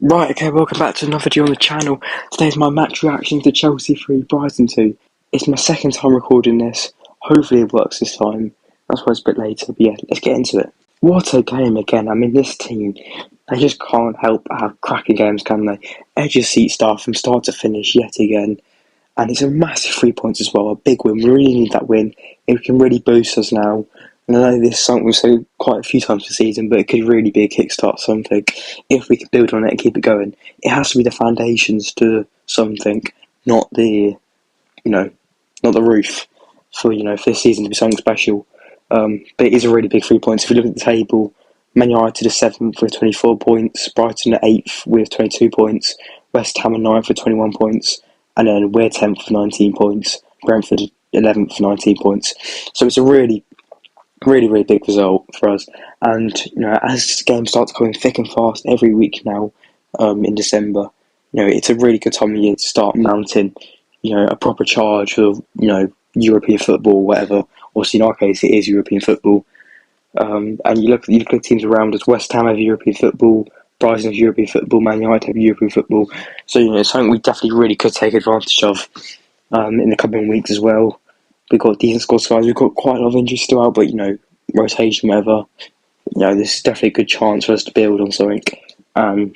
Right, okay, welcome back to another video on the channel. Today's my match reaction to Chelsea 3, Brighton 2. It's my second time recording this. Hopefully it works this time. That's why it's a bit later, but yeah, let's get into it. What a game again. I mean, this team, they just can't help but have cracking games, can they? Edge of seat start from start to finish yet again. And it's a massive 3 points as well, a big win. We really need that win. It can really boost us now. And I know this is something we've said quite a few times this season, but it could really be a kickstart something if we could build on it and keep it going. It has to be the foundations to something, not the, not the roof for for this season to be something special. But it is a really big 3 points. If you look at the table, Man United are 7th with 24 points, Brighton are 8th with 22 points, West Ham are 9th with 21 points, and then we're 10th with 19 points, Brentford 11th with 19 points. So it's a really big result for us. And as games start to come in thick and fast every week now, in December, it's a really good time of year to start mounting, a proper charge of European football, or whatever. Obviously, in our case, it is European football. And you look at teams around us. West Ham have European football, Brighton have European football, Man United have European football. So it's something we definitely really could take advantage of in the coming weeks as well. We've got decent squad size. We've got quite a lot of injuries still out, but rotation, whatever. This is definitely a good chance for us to build on something and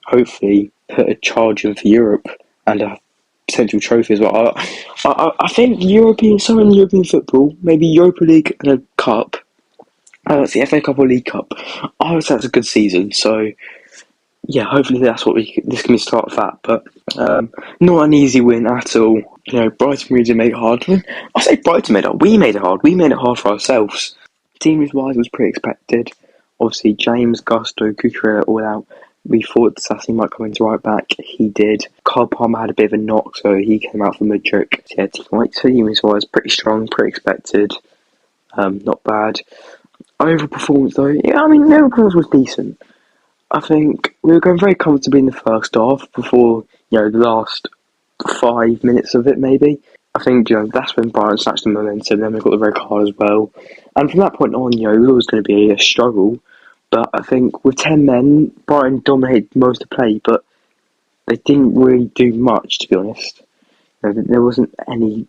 hopefully put a charge in for Europe and a potential trophy as well. I think somewhere in European football, maybe Europa League and a cup. It's the FA Cup or League Cup. I would say that's a good season. So yeah, hopefully that's what this can be the start of that. But not an easy win at all. Brighton really made it hard. I say Brighton made it hard. We made it hard. We made it hard for ourselves. Team-wise was pretty expected. Obviously, James, Gusto, Cucurella all out. We thought Sassy might come into right back. He did. Carl Palmer had a bit of a knock, so he came out for Mudryk. So yeah, team-wise pretty strong, pretty expected. Not bad. Overall performance though, yeah, I mean, the overall performance was decent. I think we were going very comfortably in the first half before, the last 5 minutes of it maybe. I think, that's when Brighton snatched the momentum, then we got the red card as well. And from that point on, it was always going to be a struggle. But I think with 10 men, Brighton dominated most of the play, but they didn't really do much, to be honest. There wasn't any,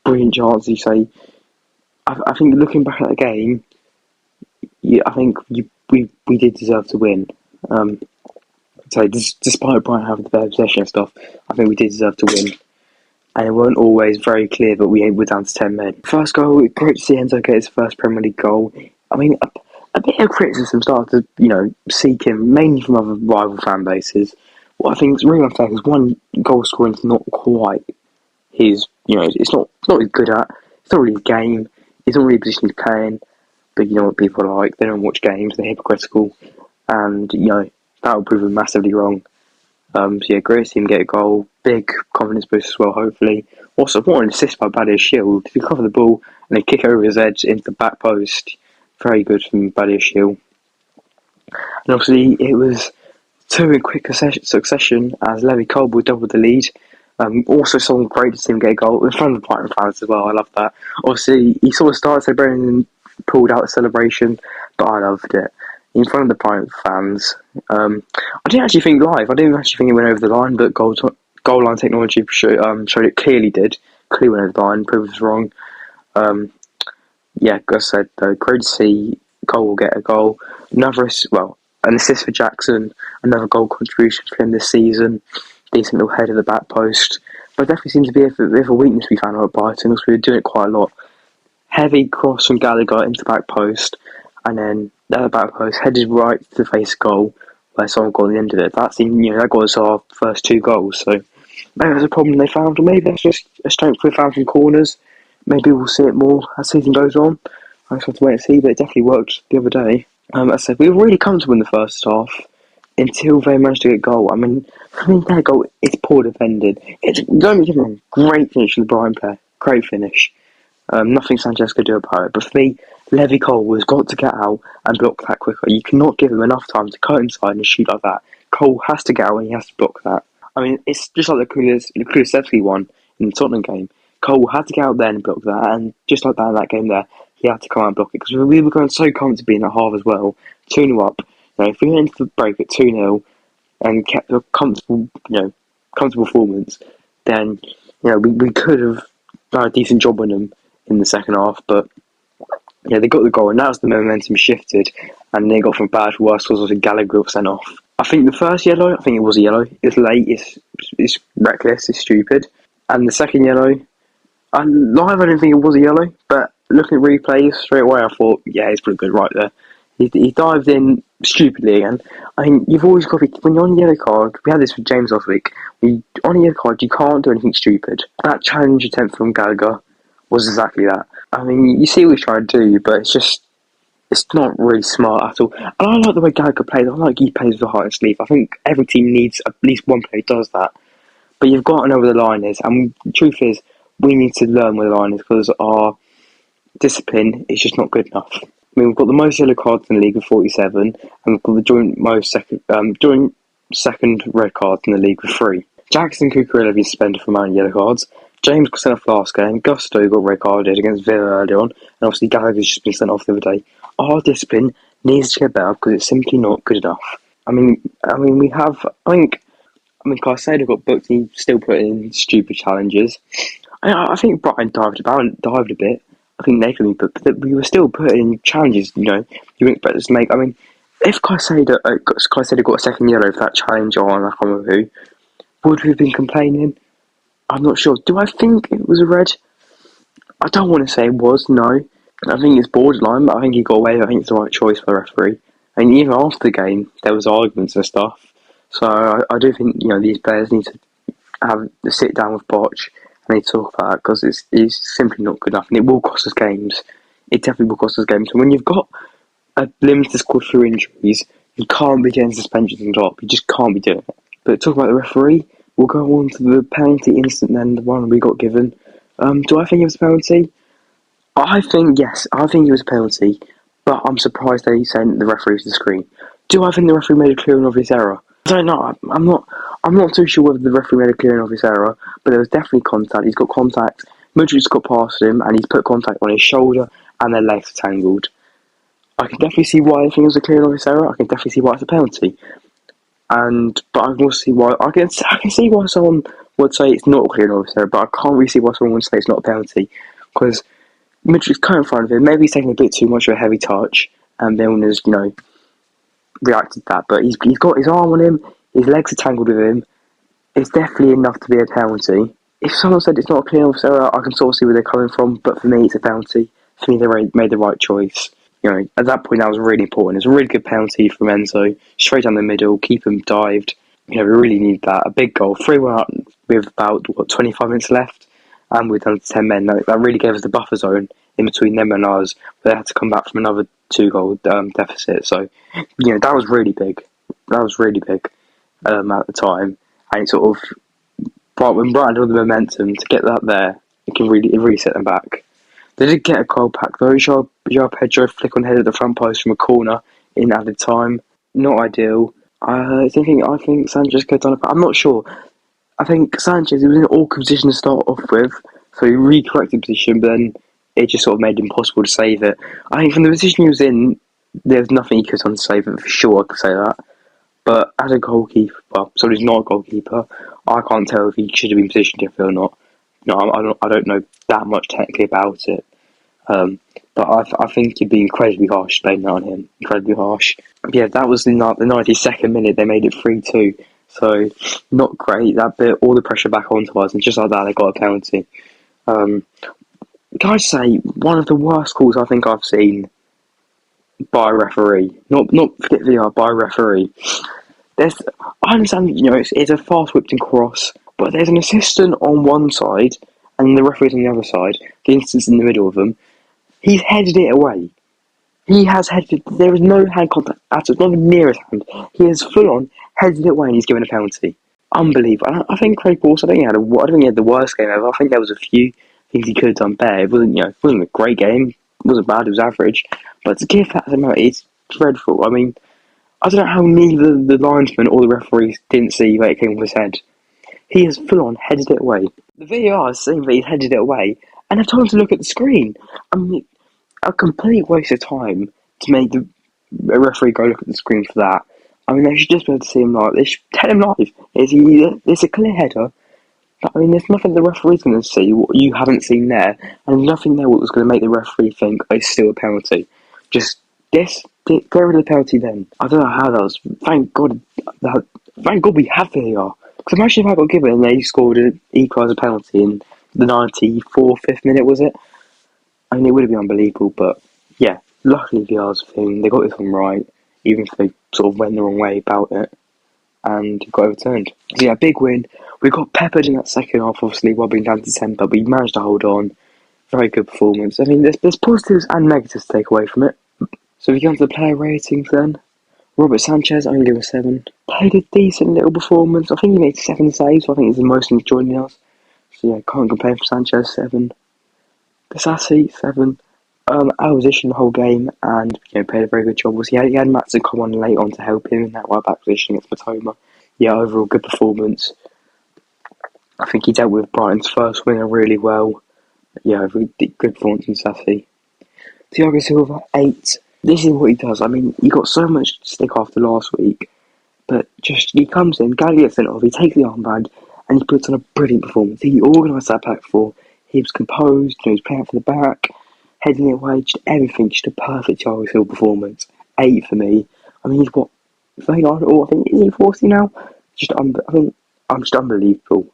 brilliant chances, you say. I think looking back at the game, I think we did deserve to win. So despite Brighton having the better possession and stuff, I think we did deserve to win. And it weren't always very clear, but we were down to 10 men. First goal, great to see Enzo get his first Premier League goal. I mean, a bit of criticism started to, seek him, mainly from other rival fan bases. What I think is really unfair is one, goal scoring is not quite his, it's not he's good at. It's not really his game. It's not really a position he's playing. But you know what people are like, they don't watch games, they're hypocritical. And, that will prove him massively wrong. So yeah, great to see him get a goal. Big confidence boost as well, hopefully. Also, what an assist by Badia Shield. He cover the ball and then kick over his edge into the back post. Very good from Badia Shield. And obviously, it was 2 in quick succession as Levy Colby doubled the lead. Also, something great to see him get a goal in front of the Brighton fans as well. I love that. Obviously, he sort of started celebrating and pulled out the celebration, but I loved it. In front of the Brighton fans. I didn't actually think live. I didn't actually think it went over the line, but goal line technology showed it clearly did. Clearly went over the line, proved us wrong. Yeah, as I said, though, great to see Cole will get a goal. An assist for Jackson. Another goal contribution for him this season. Decent little head of the back post. But definitely seems to be a bit of a weakness we found out at Brighton, because we were doing it quite a lot. Heavy cross from Gallagher into the back post, and then the back post headed right to the face goal, where someone got the end of it. That got us our first 2 goals. So maybe that's a problem they found, or maybe that's just a strength we found from corners. Maybe we'll see it more as the season goes on. I just have to wait and see, but it definitely worked the other day. As I said, we were really comfortable in the first half until they managed to get a goal. I mean, their goal, it's poor defended. Don't get me wrong, great finish from the Brighton player. Great finish. Nothing Sanchez could do about it. But for me, Levy Cole has got to get out and block that quicker. You cannot give him enough time to cut inside and shoot like that. Cole has to get out and he has to block that. I mean, it's just like the Kulusevski one in the Tottenham game. Cole had to get out there and block that, and just like that in that game there, he had to come out and block it, because we were going so comfortably in that half as well. 2-0 up. If we went into the break at 2-0, and kept a comfortable performance, then we could have done a decent job on them in the second half. But yeah, they got the goal, and that's the momentum shifted, and they got from bad to worse because Gallagher got sent off. I think the first yellow, I think it was a yellow. It's late. It's reckless. It's stupid. And the second yellow, I didn't think it was a yellow, but looking at replays straight away, I thought, yeah, he's pretty good right there. He dived in stupidly again. I mean, you've always got to be, when you're on a yellow card, we had this with James last week, on a yellow card, you can't do anything stupid. That challenge attempt from Gallagher was exactly that. I mean, you see what he's trying to do, but it's not really smart at all. And I like the way Gallagher plays. I like he plays with the heart and sleeve. I think every team needs at least one player who does that. But you've got to know where the line is. And the truth is, we need to learn where the line is because our discipline is just not good enough. I mean, we've got the most yellow cards in the league with 47, and we've got the joint second red cards in the league with 3. Jackson Cucurella have been suspended for amount of yellow cards. James got sent off last game. Gusto got red carded against Villa earlier on, and obviously Gallagher's just been sent off the other day. Our discipline needs to get better because it's simply not good enough. I mean, we have. I mean, Caicedo got booked and he still put in stupid challenges. I think Brighton dived a bit. I think they could be booked, but we were still putting in challenges. You expect us to make. I mean, if Caicedo got a second yellow for that challenge on I can't remember who, would we have been complaining? I'm not sure. Do I think it was a red? I don't want to say it was, no. I think it's borderline, but I think he got away. I think it's the right choice for the referee. And even after the game, there was arguments and stuff. So I do think these players need to have the sit down with Poch and they talk about that because it's simply not good enough, and it will cost us games. It definitely will cost us games. And when you've got a limited squad through injuries, you can't be getting suspensions on top. You just can't be doing it. But talk about the referee. We'll go on to the penalty incident then, the one we got given. Do I think it was a penalty? I think yes. I think it was a penalty, but I'm surprised they sent the referee to the screen. Do I think the referee made a clear and obvious error? I don't know. I'm not too sure whether the referee made a clear and obvious error, but there was definitely contact. He's got contact. Mudrik's got past him, and he's put contact on his shoulder, and their legs are tangled. I can definitely see why I think it was a clear and obvious error. I can definitely see why it's a penalty. But I can also see why I can see why someone would say it's not a clear and obvious error, but I can't really see why someone would say it's not a penalty because Mudrik's kind of in front of him. Maybe he's taking a bit too much of a heavy touch, and Milner's reacted to that. But he's got his arm on him, his legs are tangled with him. It's definitely enough to be a penalty. If someone said it's not a clear and obvious error, I can sort of see where they're coming from. But for me, it's a penalty. For me, they made the right choice. At that point, that was really important. It's a really good penalty from Enzo, straight down the middle, keep him dived. We really need that. A big goal, 3-1 up with about 25 minutes left, and we're down to 10 men. That really gave us the buffer zone in between them and us. They had to come back from another 2-goal deficit. So, that was really big. That was really big at the time, and it sort of when Brighton had the momentum to get that there, it really set them back. They did get a goal back though. João Pedro flick on head at the front post from a corner in added time. Not ideal. I think Sanchez could have done it. I'm not sure. I think Sanchez, he was in an awkward position to start off with, so he recorrected position, but then it just sort of made it impossible to save it. I think from the position he was in, there's nothing he could have done to save it, for sure, I could say that. But as a goalkeeper, he's not a goalkeeper, I can't tell if he should have been positioned differently or not. No, I don't know that much technically about it. But I think you'd be incredibly harsh playing that on him. Incredibly harsh. Yeah, that was the 92nd minute. They made it 3-2. So, not great. That bit all the pressure back onto us, and just like that, they got a penalty. Can I say, one of the worst calls I think I've seen by a referee. Not forget VR, by a referee. I understand, it's a fast whipped and cross, but there's an assistant on one side, and the referee's on the other side. The assistant's in the middle of them. He's headed it away. He has headed. There is no hand contact at all, not even near his hand. He has full on headed it away, and he's given a penalty. Unbelievable. I think Craig Borst, I don't think he had the worst game ever. I think there was a few things he could have done better. It wasn't a great game. It wasn't bad. It was average. But to give that amount, it's dreadful. I mean, I don't know how neither the linesman or the referees didn't see where it came off his head. He has full on headed it away. The VAR is saying that he's headed it away, and they've told him to look at the screen. I mean, a complete waste of time to make a referee go look at the screen for that. I mean, they should just be able to see him live. They should tell him live. It's a clear header. I mean, there's nothing the referee's going to see what you haven't seen there, and nothing there what was going to make the referee think, oh, it's still a penalty. Just get rid of the penalty then. I don't know how that was. Thank God we have VAR. Because imagine if I got given and they scored an equaliser penalty in the 94th, 5th minute, was it? I mean, it would have been unbelievable, but yeah, luckily VAR's a thing. They got this one right, even if they sort of went the wrong way about it, and got overturned. So yeah, big win. We got peppered in that second half, obviously, while being down to 10, but we managed to hold on. Very good performance. I mean, there's positives and negatives to take away from it. So if you come to the player ratings then, Robert Sanchez, I'm going to give him a 7. Played a decent little performance. I think he made 7 saves, so I think he's the most since joining us. So yeah, can't complain for Sanchez, 7. Disasi, 7. Out of position the whole game, and played a very good job. He had Matson come on late on to help him in that right back position against Matoma. Yeah, overall good performance. I think he dealt with Brighton's first winner really well. Yeah, really good performance from Safi. Thiago Silva, 8. This is what he does. I mean, he got so much stick after last week, but just he comes in, Gallagher gets sent off, he takes the armband, and he puts on a brilliant performance. He organised that back four. He was composed, he was playing out for the back, heading it away, just everything, just a perfect Thiago Silva performance. 8 for me. I mean, he's what, 39 or I think is he 40 now? Just unbelievable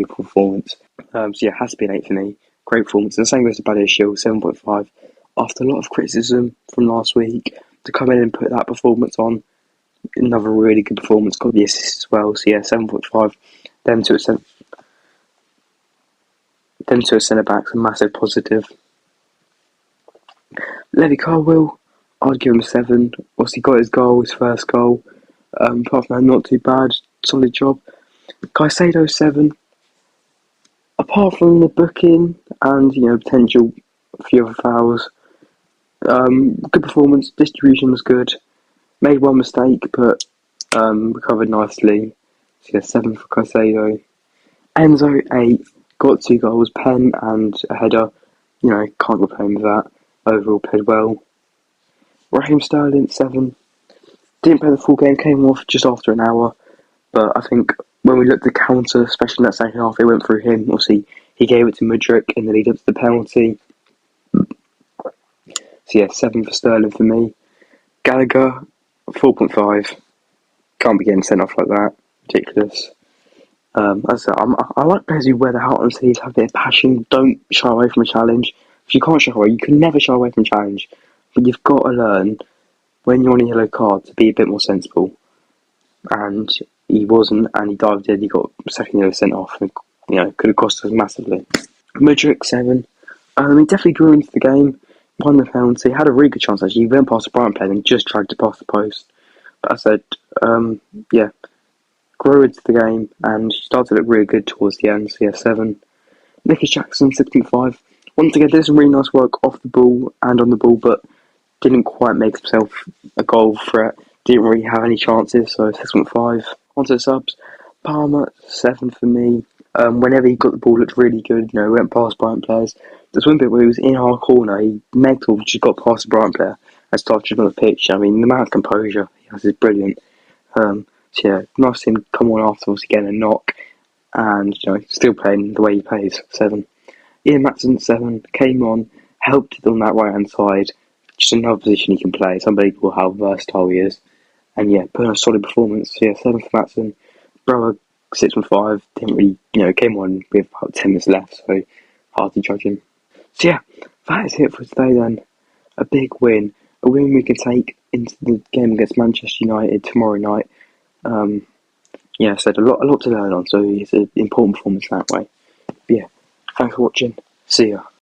performance. So yeah, has to be an 8 for me. Great performance. And the same goes to Badia Shield, 7.5. After a lot of criticism from last week, to come in and put that performance on, another really good performance, got the assist as well. So yeah, 7.5. Them to a centre back's a massive positive. Levy Carwell, I'd give him a 7. Obviously got his goal, his first goal. Apart from that, not too bad, solid job. Caicedo, 7. Apart from the booking and potential few other fouls, good performance. Distribution was good. Made one mistake, but recovered nicely. So yeah, 7 for Caicedo. Enzo, 8. Got 2 goals, pen and a header. Can't complain with that. Overall, played well. Raheem Sterling, 7. Didn't play the full game, came off just after an hour. But I think when we looked at the counter, especially in that second half, it went through him. Obviously, he gave it to Mudryk in the lead up to the penalty. So yeah, 7 for Sterling for me. Gallagher, 4.5. Can't be getting sent off like that. Ridiculous. As I like players who wear their heart on their sleeves, have a bit of passion, don't shy away from a challenge. If you can't shy away, you can never shy away from a challenge. But you've got to learn, when you're on a yellow card, to be a bit more sensible. And he wasn't, and he dived in, he got second yellow sent off, and could have cost us massively. Mudryk, 7. He definitely grew into the game, won the penalty, had a really good chance actually. He went past the Brighton player and just dragged it past the post. But I said, grew into the game and started to look really good towards the end. So yeah, 7. Nicky Jackson, 6.5. Once again, did some really nice work off the ball and on the ball, but didn't quite make himself a goal threat. Didn't really have any chances, so 6.5. Onto the subs. Palmer, 7 for me. Whenever he got the ball, looked really good. Went past Brighton players. There's one bit where he was in our corner. He megged or just got past the Brighton player and started on the pitch. I mean, the amount of composure he has is brilliant. So yeah, nice to see him come on afterwards, getting a knock, and still playing the way he plays. 7. Ian Matson, 7. Came on, helped it on that right hand side. Just another position he can play. It's unbelievable how versatile he is. And yeah, put on a solid performance. So yeah, 7 for Matson. Brower, 6.5. Didn't really, came on with about 10 minutes left, so hard to judge him. So yeah, that is it for today then. A big win. A win we can take into the game against Manchester United tomorrow night. I said a lot to learn on, so it's an important performance that way. But yeah, thanks for watching. See ya.